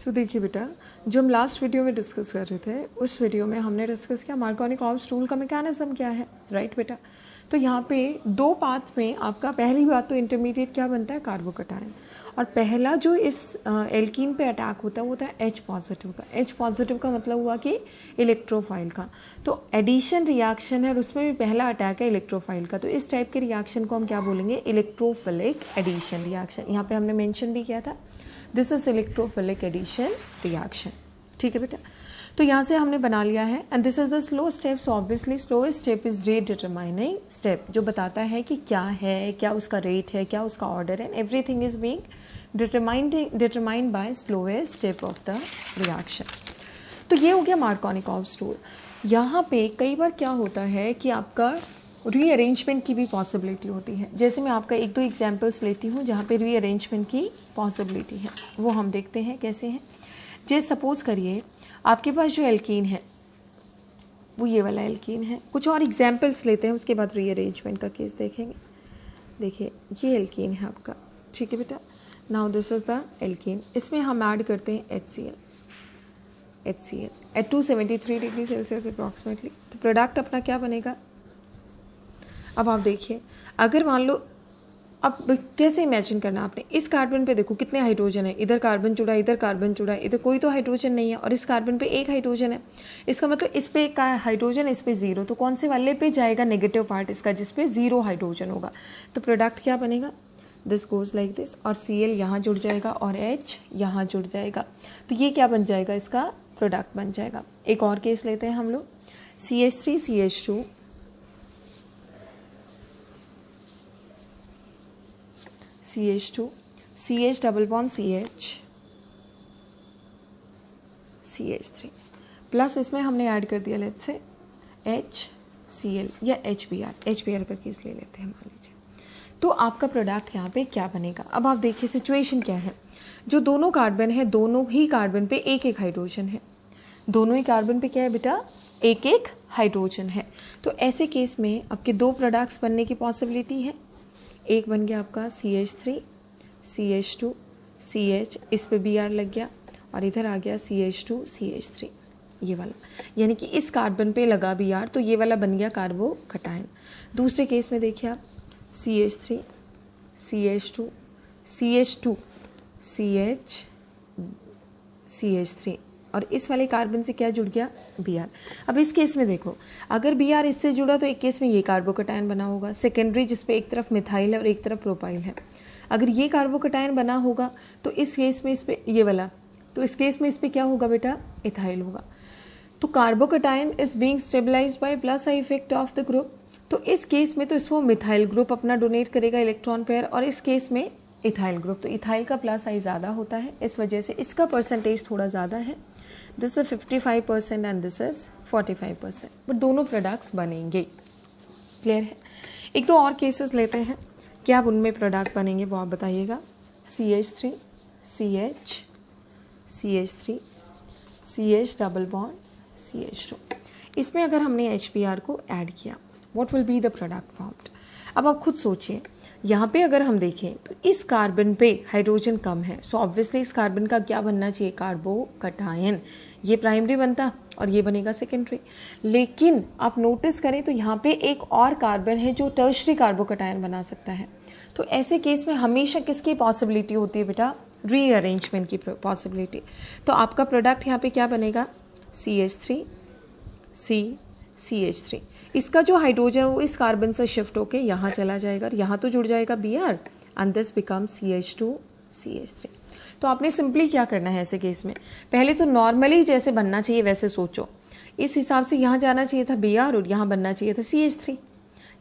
सो देखिए बेटा, जो हम लास्ट वीडियो में डिस्कस कर रहे थे, उस वीडियो में हमने डिस्कस किया मार्कोनी-कॉप्स रूल का मैकेनिज्म क्या है, राइट बेटा। तो यहाँ पे दो पाथ में आपका पहली बात तो इंटरमीडिएट क्या बनता है, कार्बोकटायन। और पहला जो इस एल्कीन पे अटैक होता है वो होता है H पॉजिटिव का। H पॉजिटिव का मतलब हुआ कि इलेक्ट्रोफाइल का। तो एडिशन रिएक्शन है और उसमें भी पहला अटैक है इलेक्ट्रोफाइल का। तो इस टाइप के रिएक्शन को हम क्या बोलेंगे, इलेक्ट्रोफिलिक एडिशन रिएक्शन। यहाँ पे हमने मेंशन भी किया था, this is electrophilic addition reaction. ठीक है बेटा, तो यहाँ से हमने बना लिया है and this is the slow step. So obviously slowest step is rate determining step, जो बताता है कि क्या है, क्या उसका रेट है, क्या उसका ऑर्डर है, everything is being determined by slowest step of the reaction. तो ये हो गया मार्कोनी-कॉप्स रूल। यहाँ पे कई बार क्या होता है कि आपका रीअरेंजमेंट की भी पॉसिबिलिटी होती है। जैसे मैं आपका एक दो एग्जांपल्स लेती हूँ जहाँ पे रीअरेंजमेंट की पॉसिबिलिटी है, वो हम देखते हैं कैसे हैं। जैसे सपोज करिए आपके पास जो एल्कीन है वो ये वाला एल्कीन है। कुछ और एग्जांपल्स लेते हैं, उसके बाद रीअरेंजमेंट का केस देखेंगे। देखिए ये एल्कीन है आपका, ठीक है बेटा। Now this is the alkene, इसमें हम ऐड करते हैं HCl at 273 degree Celsius approximately. तो प्रोडक्ट अपना क्या बनेगा। अब आप देखिए, अगर मान लो, अब कैसे इमेजिन करना आपने, इस कार्बन पे देखो कितने हाइड्रोजन है, इधर कार्बन जुड़ा, इधर कार्बन जुड़ा, इधर कोई तो हाइड्रोजन नहीं है और इस कार्बन पे एक हाइड्रोजन है। इसका मतलब इस पे एक हाइड्रोजन, इस पे जीरो। तो कौन से वाले पे जाएगा नेगेटिव पार्ट इसका, जिसपे जीरो हाइड्रोजन होगा। तो प्रोडक्ट क्या बनेगा, दिस गोज लाइक दिस, और Cl यहाँ जुड़ जाएगा और H यहाँ जुड़ जाएगा। तो ये क्या बन जाएगा, इसका प्रोडक्ट बन जाएगा। एक और केस लेते हैं हम लोग, CH3 CH2 CH2 CH double bond CH3 plus इसमें हमने ऐड कर दिया लेट्स से HCl या HBr का केस ले लेते हैं मान लीजिए। तो आपका प्रोडक्ट यहाँ पे क्या बनेगा। अब आप देखिए सिचुएशन क्या है, जो दोनों कार्बन है, दोनों ही कार्बन पे एक एक हाइड्रोजन है। दोनों ही कार्बन पे क्या है बेटा, एक एक हाइड्रोजन है। तो ऐसे केस में आपके दो प्रोडक्ट्स बनने की पॉसिबिलिटी है। एक बन गया आपका CH3 CH2 CH, इस पे Br लग गया और इधर आ गया CH2 CH3 ये वाला, यानी कि इस कार्बन पे लगा Br, तो ये वाला बन गया कार्बोकटायन। दूसरे केस में देखिए आप, CH3 CH2 CH2 CH CH3 और इस वाले कार्बन से क्या जुड़ गया, Br। अब इस केस में देखो, अगर Br इससे जुड़ा तो एक केस में ये कार्बोकटायन बना होगा, सेकेंडरी जिसपे एक तरफ मिथाइल है और एक तरफ प्रोपाइल है। अगर ये कार्बोकटायन बना होगा तो इस केस में इस पे ये वाला, तो इस केस में इस पे क्या होगा बेटा, इथाइल होगा। तो carbocation is being stabilized by plus I effect of the group. तो इस केस में तो इसको मिथाइल ग्रुप अपना डोनेट करेगा इलेक्ट्रॉन पेयर, और इस केस में इथाइल ग्रुप। तो इथाइल का प्लस आई ज़्यादा होता है, इस वजह से इसका परसेंटेज थोड़ा ज़्यादा है। This is 55% and this is 45%, but दोनों प्रोडक्ट्स बनेंगे। क्लियर है। एक दो और केसेस लेते हैं, क्या अब उनमें प्रोडक्ट बनेंगे वो आप बताइएगा। CH3 CH CH3 CH double bond CH2, इसमें अगर हमने HBr को ऐड किया, what will be the product formed. अब आप खुद सोचिए, यहाँ पे अगर हम देखें तो इस कार्बन पे हाइड्रोजन कम है, सो ऑब्वियसली इस कार्बन का क्या बनना चाहिए, कार्बोकटायन। ये प्राइमरी बनता और ये बनेगा सेकेंडरी। लेकिन आप नोटिस करें तो यहाँ पे एक और कार्बन है जो टर्शरी कार्बोकटायन बना सकता है। तो ऐसे केस में हमेशा किसकी पॉसिबिलिटी होती है बेटा, रीअरेंजमेंट की पॉसिबिलिटी। तो आपका प्रोडक्ट यहाँ पे क्या बनेगा, CH3 CH3, इसका जो हाइड्रोजन वो इस कार्बन से शिफ्ट होके यहाँ चला जाएगा और यहाँ तो जुड़ जाएगा Br and this become CH2 CH3। तो आपने सिंपली क्या करना है ऐसे केस में, पहले तो नॉर्मली जैसे बनना चाहिए वैसे सोचो। इस हिसाब से यहाँ जाना चाहिए था Br और यहाँ बनना चाहिए था CH3,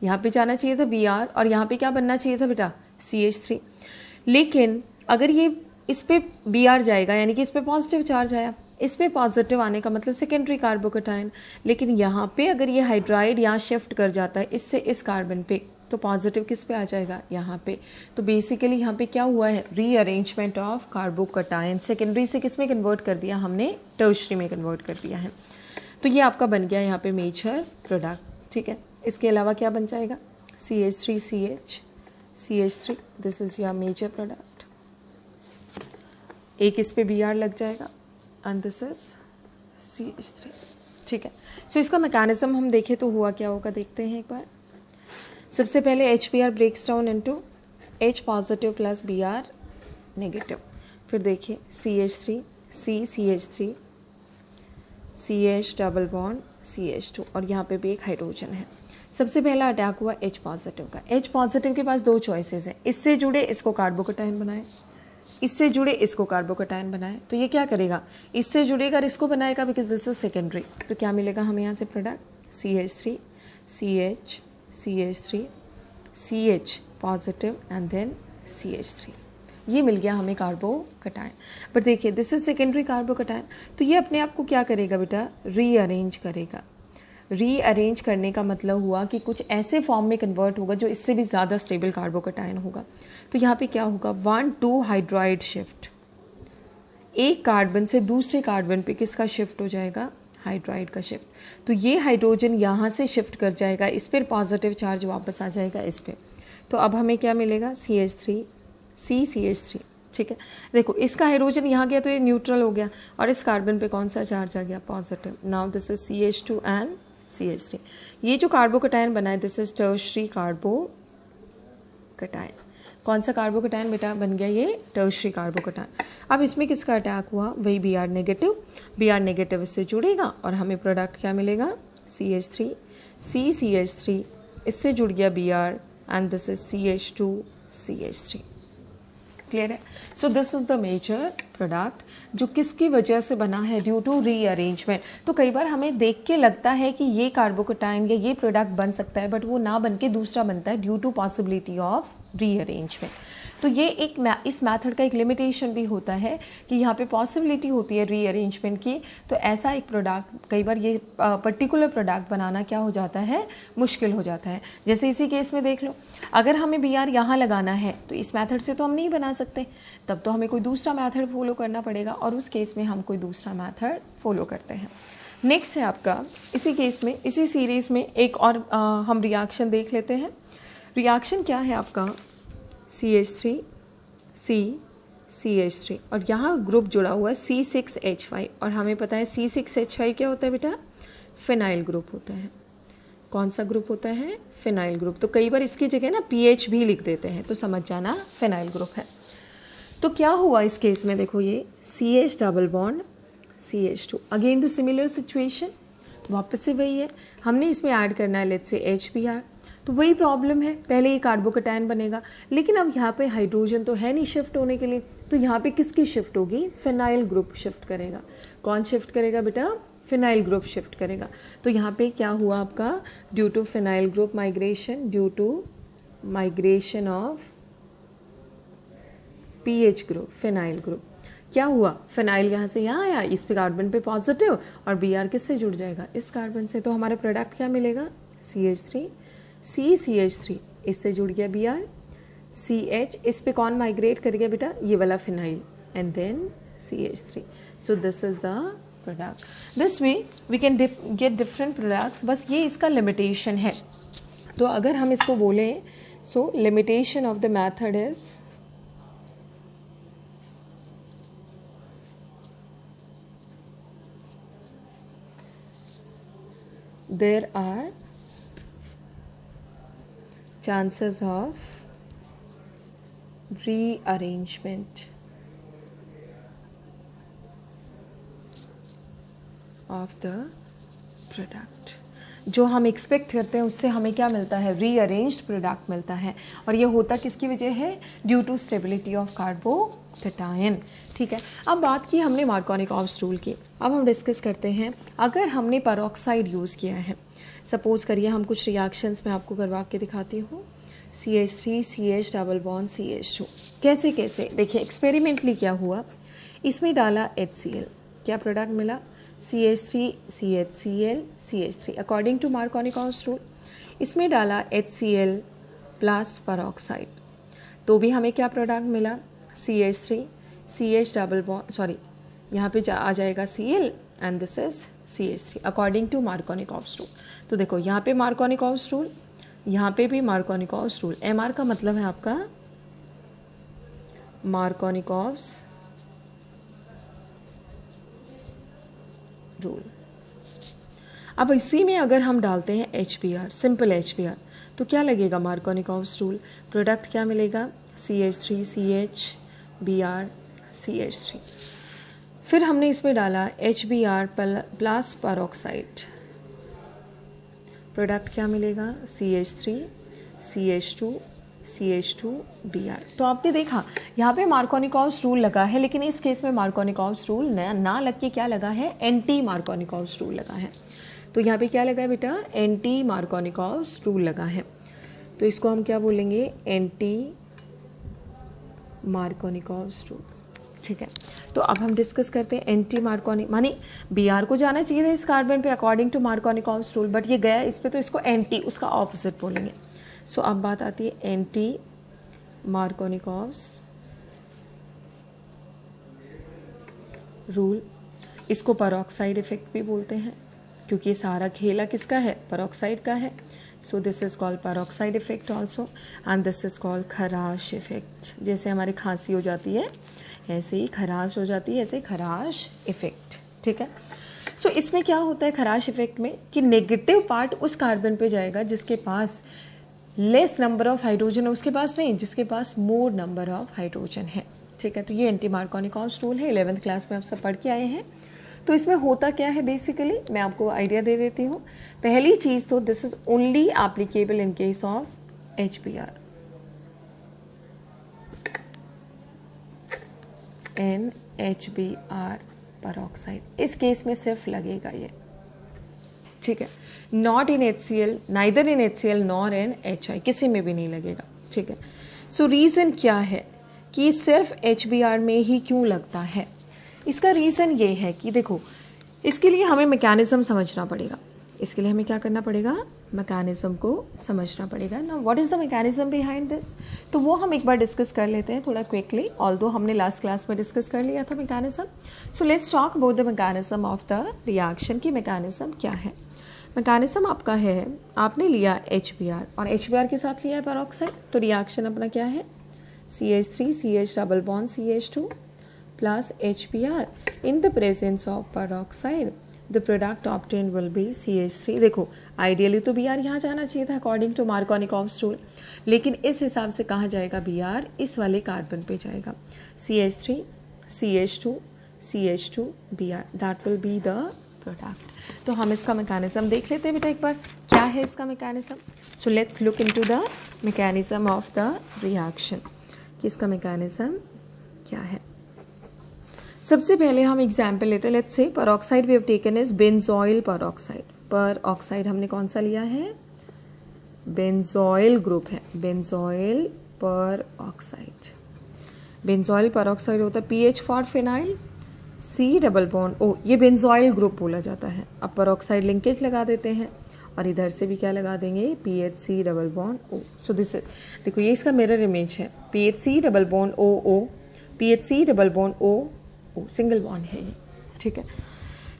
यहाँ पे जाना चाहिए था Br और यहाँ पे क्या बनना चाहिए था बेटा, CH3। लेकिन अगर ये इस पे Br जाएगा, यानी कि इस पे पॉजिटिव चार्ज आया, इस पे पॉजिटिव आने का मतलब सेकेंडरी कार्बोकटायन। लेकिन यहाँ पे अगर ये हाइड्राइड यहाँ शिफ्ट कर जाता है इससे इस कार्बन पे, तो पॉजिटिव किस पे आ जाएगा, यहाँ पे। तो बेसिकली यहाँ पे क्या हुआ है, रीअरेंजमेंट ऑफ कार्बोकटायन। सेकेंडरी से किस में कन्वर्ट कर दिया हमने, टर्शरी में कन्वर्ट कर दिया है। तो ये आपका बन गया यहाँ पे मेजर प्रोडक्ट। ठीक है, इसके अलावा क्या बन जाएगा, CH3 CH CH3, this is your major product. एक इस पे Br लग जाएगा एंड दिस इज CH3, ठीक है। सो इसका मैकेनिज्म हम देखें तो हुआ क्या होगा, देखते हैं एक बार। सबसे पहले HBr breaks down into H positive plus Br negative, फिर देखिए CH3 CH3 CH double bond CH2 और यहाँ पे भी एक हाइड्रोजन है। सबसे पहला अटैक हुआ H पॉजिटिव का। H पॉजिटिव के पास दो चॉइसेस हैं, इससे जुड़े इसको कार्बोकटायन बनाए, इससे जुड़े इसको कार्बोकटायन बनाए। तो ये क्या करेगा, इससे जुड़ेगा इसको बनाएगा बिकॉज दिस इज सेकेंडरी। तो क्या मिलेगा हमें यहाँ से product CH3 CH CH3 CH positive and then CH3, ये मिल गया हमें कार्बोकटायन। बट देखिए दिस इज सेकेंडरी कार्बोकटायन, तो ये अपने आप को क्या करेगा बेटा, रीअरेंज करेगा। रीअरेंज करने का मतलब हुआ कि कुछ ऐसे फॉर्म में कन्वर्ट होगा जो इससे भी ज़्यादा स्टेबल कार्बोकटायन होगा। तो यहाँ पे क्या होगा, 1,2 हाइड्राइड शिफ्ट, एक कार्बन से दूसरे कार्बन पे किसका शिफ्ट हो जाएगा, हाइड्राइड का शिफ्ट। तो ये हाइड्रोजन यहाँ से शिफ्ट कर जाएगा, इस पर पॉजिटिव चार्ज वापस आ जाएगा इस पर। तो अब हमें क्या मिलेगा, CH3 CH3, ठीक है। देखो इसका हाइड्रोजन यहाँ गया तो ये न्यूट्रल हो गया और इस कार्बन पे कौन सा चार्ज आ गया, positive. Now this is CH2 and CH3। ये जो कार्बोकटायन बना है दिस इज टर्शरी कार्बोकटायन। कौन सा कार्बोकटायन बेटा बन गया, ये टर्शरी कार्बोकटायन। अब इसमें किसका अटैक हुआ, वही Br नेगेटिव। Br नेगेटिव इससे जुड़ेगा और हमें प्रोडक्ट क्या मिलेगा, CH3 CH3, इससे जुड़ गया Br and this is CH2 CH3। Clear है। So this is the major product जो किसकी वजह से बना है, ड्यू टू रीअरेंजमेंट। तो कई बार हमें देख के लगता है कि ये कार्बोकटायन या ये प्रोडक्ट बन सकता है, बट वो ना बन के दूसरा बनता है due to possibility of rearrangement. तो ये एक इस मेथड का एक लिमिटेशन भी होता है कि यहाँ पे पॉसिबिलिटी होती है रीअरेंजमेंट की। तो ऐसा एक प्रोडक्ट कई बार ये पर्टिकुलर प्रोडक्ट बनाना क्या हो जाता है, मुश्किल हो जाता है। जैसे इसी केस में देख लो, अगर हमें Br यहाँ लगाना है तो इस मेथड से तो हम नहीं बना सकते, तब तो हमें कोई दूसरा मेथड फॉलो करना पड़ेगा और उस केस में हम कोई दूसरा मेथड फॉलो करते हैं। नेक्स्ट है आपका इसी केस में, इसी सीरीज में एक और हम रिएक्शन देख लेते हैं। रिएक्शन क्या है आपका, CH3 CH3 और यहाँ ग्रुप जुड़ा हुआ है C6H5 और हमें पता है C6H5 क्या होता है बेटा, फिनाइल ग्रुप होता है। कौन सा ग्रुप होता है, फिनाइल ग्रुप। तो कई बार इसकी जगह ना PH भी लिख देते हैं, तो समझ जाना फिनाइल ग्रुप है। तो क्या हुआ इस केस में, देखो ये CH double bond CH2, again the similar situation, तो वापस से वही है, हमने इसमें ऐड करना है लेट्स से HBr। तो वही प्रॉब्लम है, पहले ये कार्बोकटायन बनेगा लेकिन अब यहाँ पे हाइड्रोजन तो है नहीं शिफ्ट होने के लिए, तो यहाँ पे किसकी शिफ्ट होगी, फिनाइल ग्रुप शिफ्ट करेगा। कौन शिफ्ट करेगा बेटा, फिनाइल ग्रुप शिफ्ट करेगा। तो यहाँ पे क्या हुआ आपका, due to phenyl group migration, due to migration of PH group, phenyl group, क्या हुआ, फिनाइल यहाँ से यहाँ आया, इस पे कार्बन पे पॉजिटिव और Br किससे जुड़ जाएगा, इस कार्बन से। तो हमारा प्रोडक्ट क्या मिलेगा, CH3 CH3, इससे जुड़ गया Br, CH, इस पे कौन माइग्रेट कर गया बेटा, ये वाला phenyl and then CH3। So this is the product. This way we can get different products, बस ये इसका लिमिटेशन है। तो अगर हम इसको बोलें, so limitation of the method is there are chances of rearrangement of the product। जो हम एक्सपेक्ट करते हैं उससे हमें क्या मिलता है, रीअरेंज्ड प्रोडक्ट मिलता है। और ये होता किसकी वजह है, due to stability of carbocation. ठीक है, अब बात की हमने मार्कोनिकॉव्स रूल की, अब हम डिस्कस करते हैं अगर हमने पेरोक्साइड यूज़ किया है। सपोज करिए हम कुछ रिएक्शंस में आपको करवा के दिखाती हूँ, CH3 CH double bond CH2, कैसे कैसे देखिए एक्सपेरिमेंटली क्या हुआ। इसमें डाला HCl, क्या प्रोडक्ट मिला, CH3 CHCl CH3 according to Markovnikov's rule. इसमें डाला HCl प्लस पेरोक्साइड, तो भी हमें क्या प्रोडक्ट मिला, CH3 CH double bond, sorry यहाँ पे आ जाएगा Cl and this is CH3 according to Markovnikov's rule. तो देखो यहाँ पे मार्कोनिकॉव्स रूल, यहाँ पे भी मार्कोनिकॉव्स रूल। MR का मतलब है आपका मार्कोनिकॉव्स रूल। अब इसी में अगर हम डालते हैं HBr, सिंपल HBr, तो क्या लगेगा मार्कोनिकॉव्स रूल, प्रोडक्ट क्या मिलेगा CH3CH Br CH3। फिर हमने इसमें डाला HBr प्लस पेरोक्साइड, प्रोडक्ट क्या मिलेगा CH3 CH2 CH2 Br। तो आपने देखा यहाँ पे मार्कोनिकॉव्स रूल लगा है, लेकिन इस केस में मार्कोनिकॉव्स रूल ना लग के क्या लगा है, एंटी मार्कोनिकॉव्स रूल लगा है। तो यहाँ पे क्या लगा है बेटा, एंटी मार्कोनिकॉव्स रूल लगा है। तो इसको हम क्या बोलेंगे, एंटी मार्कोनिकॉव्स रूल। ठीक है, तो अब हम डिस्कस करते हैं एंटी मार्कोनिक, मानी Br को जाना चाहिए था इस कार्बन पे according to Markovnikov's rule, but ये गया इस पे, तो इसको एंटी, उसका ऑपोजिट बोलेंगे। सो अब बात आती है एंटी मार्कोनिकॉव्स रूल। इसको पेरोक्साइड इफेक्ट भी बोलते हैं, क्योंकि ये सारा खेला किसका है, पेरोक्साइड का है। So this is called peroxide effect also, and this is called खराश इफेक्ट। जैसे हमारी खांसी हो जाती है ऐसे ही खराश हो जाती है, ऐसे खराश इफेक्ट। ठीक है, सो इसमें क्या होता है खराश इफेक्ट में, कि नेगेटिव पार्ट उस कार्बन पे जाएगा जिसके पास लेस नंबर ऑफ हाइड्रोजन है, उसके पास नहीं, जिसके पास मोर नंबर ऑफ हाइड्रोजन है। ठीक है, तो ये एंटी मार्कोनिकॉव्स रूल है, 11th क्लास में आप सब पढ़ के आए हैं। तो इसमें होता क्या है बेसिकली, मैं आपको आइडिया दे देती हूँ। पहली चीज तो this is only applicable in case of HBr, in HBr peroxide, इस केस में सिर्फ लगेगा ये। ठीक है, not in HCl, neither in HCl nor in HI, किसी में भी नहीं लगेगा। ठीक है, सो रीजन क्या है कि सिर्फ HBr में ही क्यों लगता है, इसका रीजन ये है कि देखो, इसके लिए हमें मैकेनिज्म समझना पड़ेगा। इसके लिए हमें क्या करना पड़ेगा, मैकेनिज्म को समझना पड़ेगा ना। What is the mechanism behind this, तो वो हम एक बार डिस्कस कर लेते हैं थोड़ा क्विकली, ऑल्दो हमने लास्ट क्लास में डिस्कस कर लिया था mechanism. So let's talk about the mechanism of the reaction की मैकेनिज्म क्या है। मैकेनिज्म आपका है, आपने लिया HBr और HBr के साथ लिया है पेरोक्साइड, तो रिएक्शन अपना क्या है, CH3 CH double bond CH2 plus HBr in the presence of peroxide, the product obtained will be CH3। देखो आइडियली तो Br यहाँ जाना चाहिए था अकॉर्डिंग टू मार्कोनिकॉव्स रूल, लेकिन इस हिसाब से कहाँ जाएगा, Br इस वाले कार्बन पे जाएगा, CH3 CH2 CH2 Br, that will be the product. तो हम इसका मैकेनिज्म देख लेते हैं बेटा एक बार, क्या है इसका mechanism. So let's look into the mechanism of the reaction, कि इसका मैकेनिज्म क्या है। सबसे पहले हम एग्जाम्पल लेते हैं, let's say peroxide we have taken is benzoyl peroxide. Peroxide हमने कौन सा लिया है, बेंजोइल ग्रुप है, बेंजोइल पेरोक्साइड। बेंजोइल पेरोक्साइड होता है PH for phenyl, C double bond O, ये बेंजोइल ग्रुप बोला जाता है। अब पेरोक्साइड लिंकेज लगा देते हैं और इधर से भी क्या लगा देंगे, PHC double bond O। So this देखो ये इसका मिरर इमेज है, PHC double bond OO, PHC double bond O, single bond है ये। ठीक है,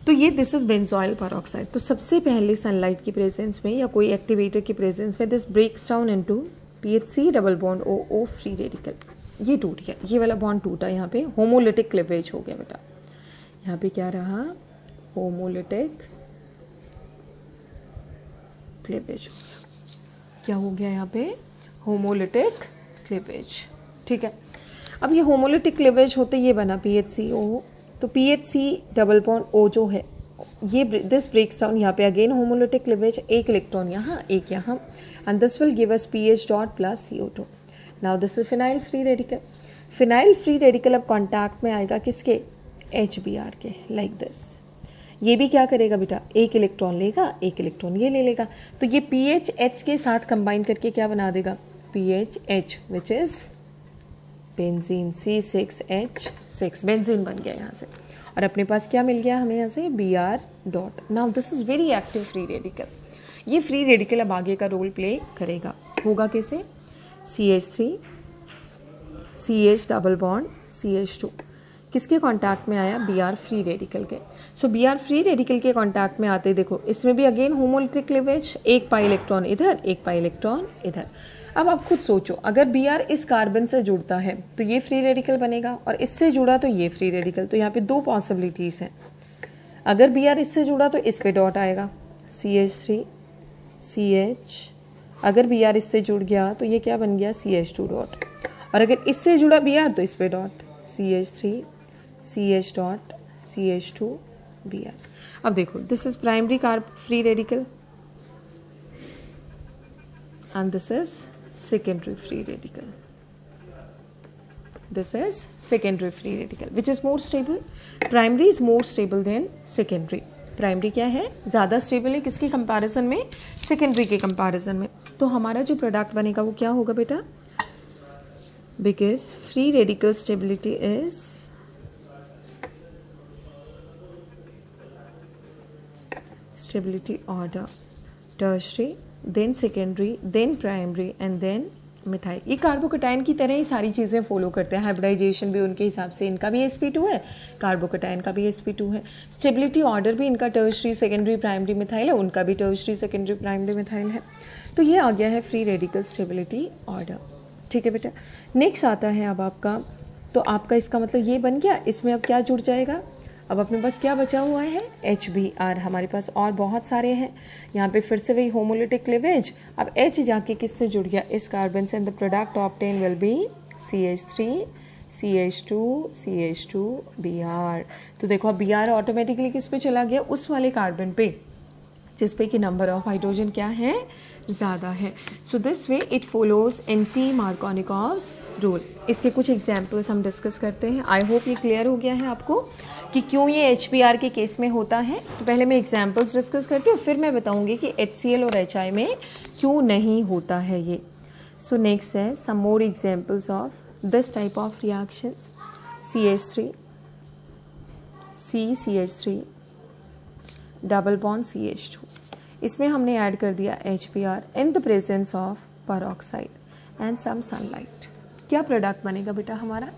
तो ये दिस इज बेंजोइल पेरोक्साइड। तो सबसे पहले सनलाइट की प्रेजेंस में या कोई एक्टिवेटर की प्रेजेंस में this breaks down into PHC double bond OO free radical, ये टूट गया, ये वाला बॉन्ड टूटा, यहाँ पे होमोलिटिक क्लीवेज हो गया बेटा। यहाँ पे क्या रहा, होमोलिटिक क्लीवेज हो गया। क्या हो गया यहाँ पे, होमोलिटिक क्लीवेज। ठीक है, अब ये होमोलिटिक क्लीवेज होते ये बना PHCO, तो PHC डबल बॉन्ड O जो है ये दिस ब्रेक्स डाउन, यहाँ पे अगेन होमोलिटिक क्लीवेज, एक इलेक्ट्रॉन यहाँ एक यहाँ, and this will give us PH dot plus CO2। Now this is phenyl free radical. Phenyl free radical अब कॉन्टैक्ट में आएगा किसके, HBr के, लाइक दिस। ये भी क्या करेगा बेटा, एक इलेक्ट्रॉन लेगा, एक इलेक्ट्रॉन ये ले लेगा, तो ये PHH के साथ कंबाइन करके क्या बना देगा, PHH which is benzene, C6H6, benzene बन गया यहाँ से, और अपने पास क्या मिल गया हमें यहाँ से, Br dot. Now this is very active free radical. ये फ्री रेडिकल अब आगे का रोल प्ले करेगा, होगा कैसे, CH3 CH double bond CH2 किसके कांटेक्ट में आया, Br फ्री रेडिकल के। सो Br फ्री रेडिकल के कांटेक्ट में आते देखो इसमें भी अगेन होमोलिटिक क्लीवेज, एक पाई इलेक्ट्रॉन इधर, एक पाई इलेक्ट्रॉन इधर। अब आप खुद सोचो, अगर Br इस कार्बन से जुड़ता है तो ये फ्री रेडिकल बनेगा, और इससे जुड़ा तो ये फ्री रेडिकल, तो यहाँ पे दो पॉसिबिलिटीज हैं। अगर Br इससे जुड़ा तो इस पे डॉट आएगा CH3 CH, अगर Br इससे जुड़ गया तो ये क्या बन गया CH2 डॉट, और अगर इससे जुड़ा Br तो इस पे dot CH3 CH dot CH2 Br। अब देखो this is primary carb free radical and this is secondary free radical. This is secondary free radical which is more stable. Primary is more stable than secondary. Primary क्या है, ज़्यादा stable है किसके comparison में, secondary के comparison में। तो हमारा जो प्रोडक्ट बनेगा वो क्या होगा बेटा, because free radical stability is stability order tertiary, then secondary, then primary and then methyl. ये कार्बोकटाइन की तरह ही सारी चीज़ें फॉलो करते हैं, हाइब्रिडाइजेशन भी उनके हिसाब से, इनका भी sp2 है, कार्बोकटाइन का भी sp2 है। स्टेबिलिटी ऑर्डर भी इनका टर्शरी सेकेंडरी प्राइमरी मिथाइल है, उनका भी टर्शरी सेकेंडरी प्राइमरी मिथाइल है। तो ये आ गया है फ्री रेडिकल स्टेबिलिटी ऑर्डर। ठीक है बेटा, नेक्स्ट आता है अब आपका, तो आपका इसका मतलब ये बन गया, इसमें अब क्या जुड़ जाएगा, अब अपने पास क्या बचा हुआ है HBr, हमारे पास और बहुत सारे हैं। यहाँ पे फिर से वही होमोलिटिक क्लीवेज, अब H जाके किससे जुड़ गया, इस कार्बन से, the product obtain will B CH3 CH2 CH2 Br। तो देखो अब Br ऑटोमेटिकली किस पे चला गया, उस वाले कार्बन पे जिस पे कि नंबर ऑफ हाइड्रोजन क्या है, ज़्यादा है। So this way it follows anti Markovnikov's rule. इसके कुछ एग्जाम्पल्स हम डिस्कस करते हैं। आई होप ये क्लियर हो गया है आपको कि क्यों ये HBr के केस में होता है। तो पहले मैं एग्जाम्पल्स डिस्कस करती हूँ, फिर मैं बताऊंगी कि HCl और HI में क्यों नहीं होता है ये। सो नेक्स्ट है some more examples of this type of reactions. CH3 CH3 double bond CH2, इसमें हमने ऐड कर दिया HBr in the presence of peroxide and some sunlight. क्या प्रोडक्ट बनेगा बेटा हमारा,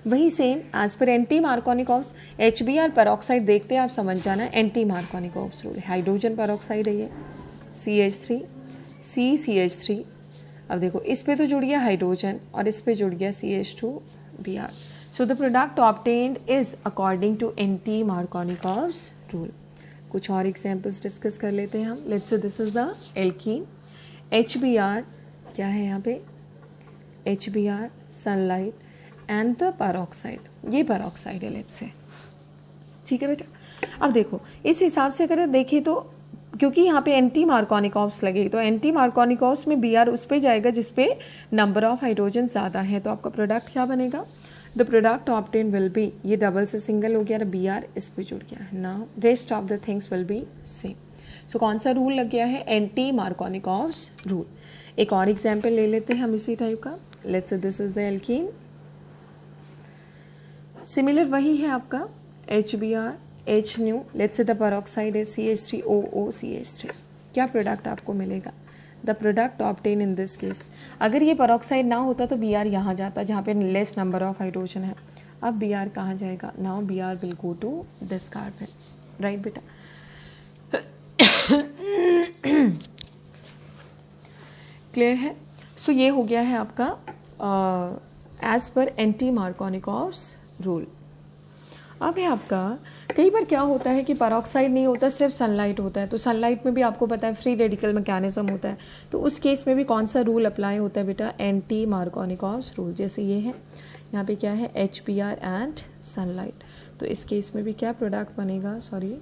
वही सेम एज पर एंटी मार्कोनिकॉव्स। HBr पेरोक्साइड देखते हैं आप समझ जाना, anti Markovnikov's rule, hydrogen peroxide है ये, CH3 CH3। अब देखो इस पे तो जुड़ गया हाइड्रोजन और इस पे जुड़ गया CH2 Br। So the product obtained is according to anti Markovnikov's rule. कुछ और एग्जाम्पल्स डिस्कस कर लेते हैं हम। Let's say this is the alkene, HBr क्या है यहाँ पे, HBr sunlight and the peroxide, ये पेरोक्साइड है लेट्स से। ठीक है बेटा, अब देखो इस हिसाब से अगर देखें तो क्योंकि यहाँ पे एंटी मार्कोनिकॉव्स लगे, तो एंटी मार्कोनिकॉव्स में Br उस पे जाएगा जिसपे नंबर ऑफ हाइड्रोजन ज़्यादा है, तो आपका प्रोडक्ट क्या बनेगा, the product obtain will be, ये डबल से सिंगल हो गया, Br इस पे जुड़ गया है, now rest of the things will be same. So कौन सा रूल लग गया है, एंटी मार्कोनिकॉव्स रूल। एक और एग्जाम्पल ले लेते हैं हम इसी टाइप का। Let's say this is the alkene, similar वही है आपका HBr H new, let's say the peroxide है CH3OO CH3। क्या प्रोडक्ट आपको मिलेगा, the product obtain in this case, अगर ये पेरोक्साइड ना होता तो Br यहाँ जाता जहाँ पे लेस नंबर ऑफ हाइड्रोजन है, अब Br कहाँ जाएगा, now Br will go to this carbon, right बेटा। क्लियर है। सो ये हो गया है आपका as per anti Markovnikov's rule. अब है आपका, कई बार क्या होता है कि पेरोक्साइड नहीं होता, सिर्फ सनलाइट होता है, तो सनलाइट में भी आपको पता है फ्री रेडिकल मैकेनिज्म होता है, तो उस केस में भी कौन सा रूल अप्लाई होता है बेटा, एंटी मार्कोनिकॉव्स रूल। जैसे ये है, यहाँ पे क्या है HBr एंड सनलाइट, तो इस केस में भी क्या प्रोडक्ट बनेगा, सॉरी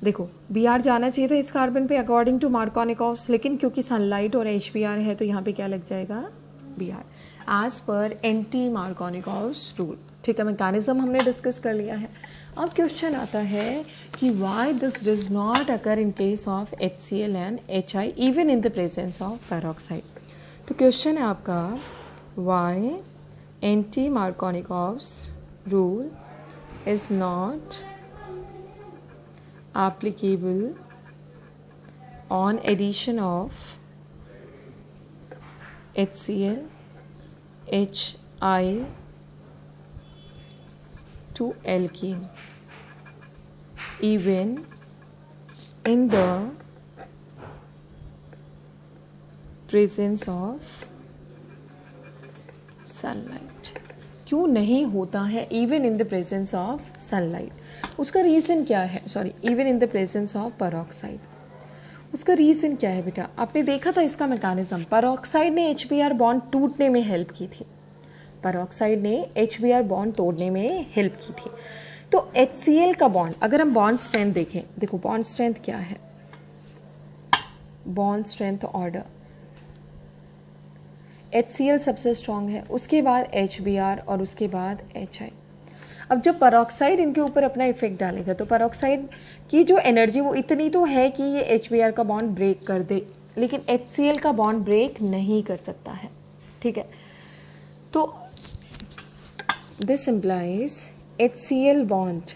देखो Br जाना चाहिए था इस कार्बन पे अकॉर्डिंग टू मार्कोनिकॉव्स, लेकिन क्योंकि सनलाइट और HBr है तो यहाँ पे क्या लग जाएगा Br एज पर एंटी मार्कोनिकॉव्स रूल। ठीक है, मैकेनिज्म हमने डिस्कस कर लिया है। अब क्वेश्चन आता है कि why this does not occur in case of HCl and HI even in the presence of peroxide. तो क्वेश्चन है आपका, why anti Markovnikov's rule is not applicable on addition of HCl HI to alkene even in the presence of sunlight। क्यों नहीं होता है even in the presence of sunlight? उसका reason क्या है? Sorry, even in the presence of peroxide, उसका reason क्या है बेटा? आपने देखा था इसका मैकेनिज्म, पेरोक्साइड ने HBr बॉन्ड टूटने में हेल्प की थी, पेरोक्साइड ने HBr बॉन्ड तोड़ने में हेल्प की थी। तो HCl का बॉन्ड, अगर हम बॉन्ड स्ट्रेंथ देखें, देखो बॉन्ड स्ट्रेंथ क्या है, बॉन्ड स्ट्रेंथ ऑर्डर, HCl सबसे स्ट्रॉन्ग है, उसके बाद HBr और उसके बाद HI। अब जब पेरोक्साइड इनके ऊपर अपना इफेक्ट डालेगा तो पेरोक्साइड की जो एनर्जी वो इतनी तो है कि ये HBr का बॉन्ड ब्रेक कर दे, लेकिन HCl का बॉन्ड ब्रेक नहीं कर सकता है, ठीक है। तो this implies HCl bond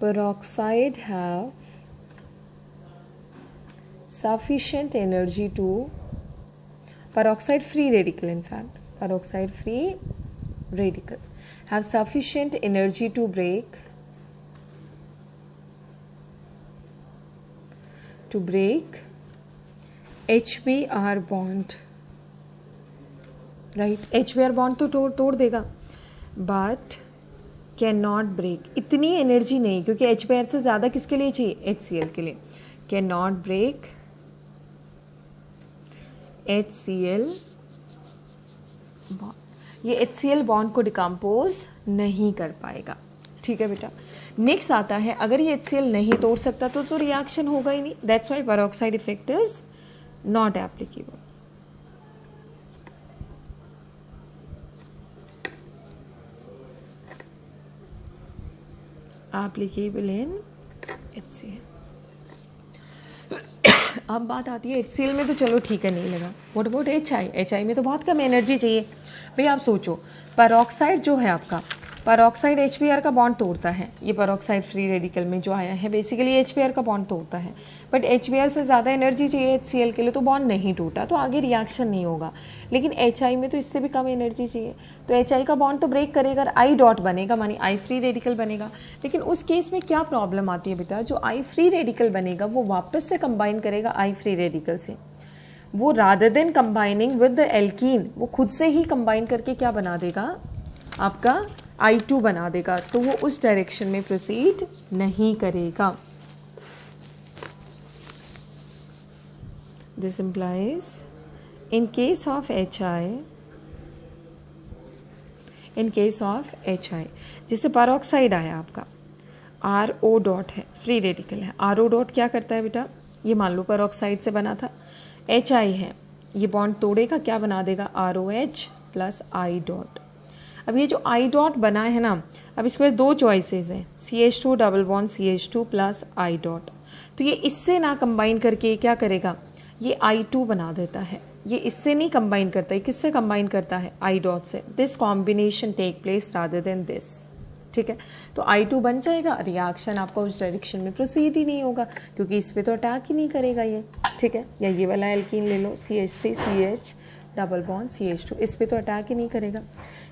peroxide have sufficient energy to, peroxide free radical, in fact peroxide free radical have sufficient energy to break HBr bond, right? HBr bond तो तोड़ देगा, बट कैन नॉट ब्रेक, इतनी energy नहीं, क्योंकि HBr से ज़्यादा किसके लिए चाहिए? HCl के लिए। Can not break HCl bond, ये HCl बॉन्ड को डिकम्पोज नहीं कर पाएगा, ठीक है बेटा। नेक्स्ट आता है, अगर ये HCl नहीं तोड़ सकता तो रिएक्शन होगा ही नहीं, that's why peroxide effect is not applicable. Applicable in HCl। अब बात आती है HCl में तो चलो ठीक है, नहीं लगा, व्हाट अबाउट HI में तो बहुत कम एनर्जी चाहिए। भाई आप सोचो, पेरोक्साइड जो है आपका, पेरोक्साइड HBr का बॉन्ड तोड़ता है, ये पेरोक्साइड फ्री रेडिकल में जो आया है बेसिकली HBr का बॉन्ड तोड़ता है, बट HBr से ज़्यादा एनर्जी चाहिए HCl के लिए, तो बॉन्ड नहीं टूटा, तो आगे रिएक्शन नहीं होगा। लेकिन HI में तो इससे भी कम एनर्जी चाहिए, तो HI का बॉन्ड तो ब्रेक करेगा, I डॉट बनेगा, मानी I फ्री रेडिकल बनेगा। लेकिन उस केस में क्या प्रॉब्लम आती है बेटा? जो I फ्री रेडिकल बनेगा वो वापस से कंबाइन करेगा I फ्री रेडिकल से, वो rather than combining with the alkene, वो खुद से ही कंबाइन करके क्या बना देगा? आपका I2 बना देगा, तो वो उस डायरेक्शन में प्रोसीड नहीं करेगा। This implies in case of HI, जैसे पेरोक्साइड आया आपका, RO डॉट है, फ्री रेडिकल है, RO डॉट क्या करता है बेटा? ये मान लो पेरोक्साइड से बना था, HI है, ये बॉन्ड तोड़ेगा, क्या बना देगा? ROH plus I dot. अब ये जो I डॉट बना है ना, अब इसके पास दो चॉइसेस हैं, CH2 double bond CH2 plus I dot. तो ये इससे ना कंबाइन करके क्या करेगा? ये I2 बना देता है, ये इससे नहीं कंबाइन करता, ये किससे कंबाइन करता है? I डॉट से। This combination take place rather than this, ठीक है। तो I2 बन जाएगा, रिएक्शन आपका उस डायरेक्शन में प्रोसीड ही नहीं होगा, क्योंकि इस पे तो अटैक ही नहीं करेगा ये, ठीक है। या ये वाला एल्कीन ले लो, CH3 CH double bond CH2, इस पे तो अटैक ही नहीं करेगा।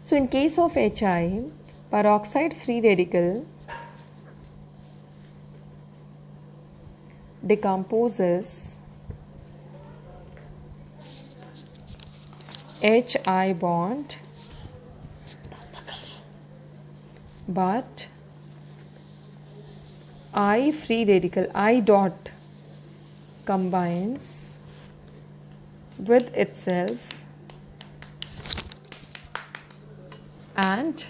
So in case of HI, peroxide free radical decomposes HI bond, but I free radical, I dot, combines with itself and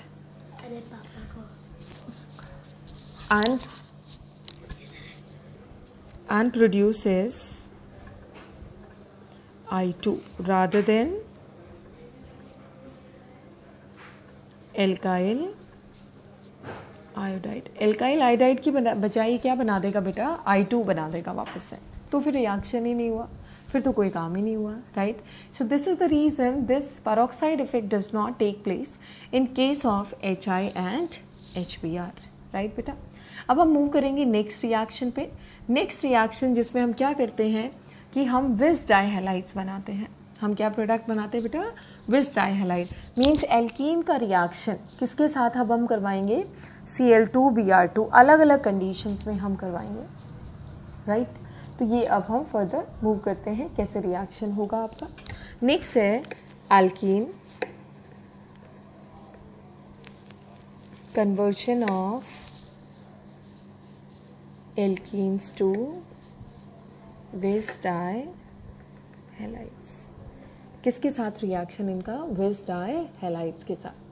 produces I2 rather than alkyl iodide. Alkyl iodide की बजाय क्या बना देगा बेटा? I2 बना देगा वापस से, तो फिर रिएक्शन ही नहीं हुआ, फिर तो कोई काम ही नहीं हुआ, right. So this is the reason this peroxide effect does not take place in case of HI and HBr, right बेटा। अब हम मूव करेंगे नेक्स्ट रिएक्शन पे। नेक्स्ट रिएक्शन जिसमें हम क्या करते हैं कि हम विस डाइहैलाइड्स बनाते हैं। हम क्या प्रोडक्ट बनाते हैं बेटा? विस डाइहैलाइड, मीन्स एल्कीन का रिएक्शन किसके साथ अब हम करवाएंगे? Cl2Br2, अलग अलग कंडीशंस में हम करवाएंगे, राइट। तो ये अब हम फर्दर मूव करते हैं कैसे रिएक्शन होगा आपका। नेक्स्ट है alkene conversion of alkenes to vic di halides. किसके साथ रिएक्शन इनका? विस डाई हैलाइड्स के साथ।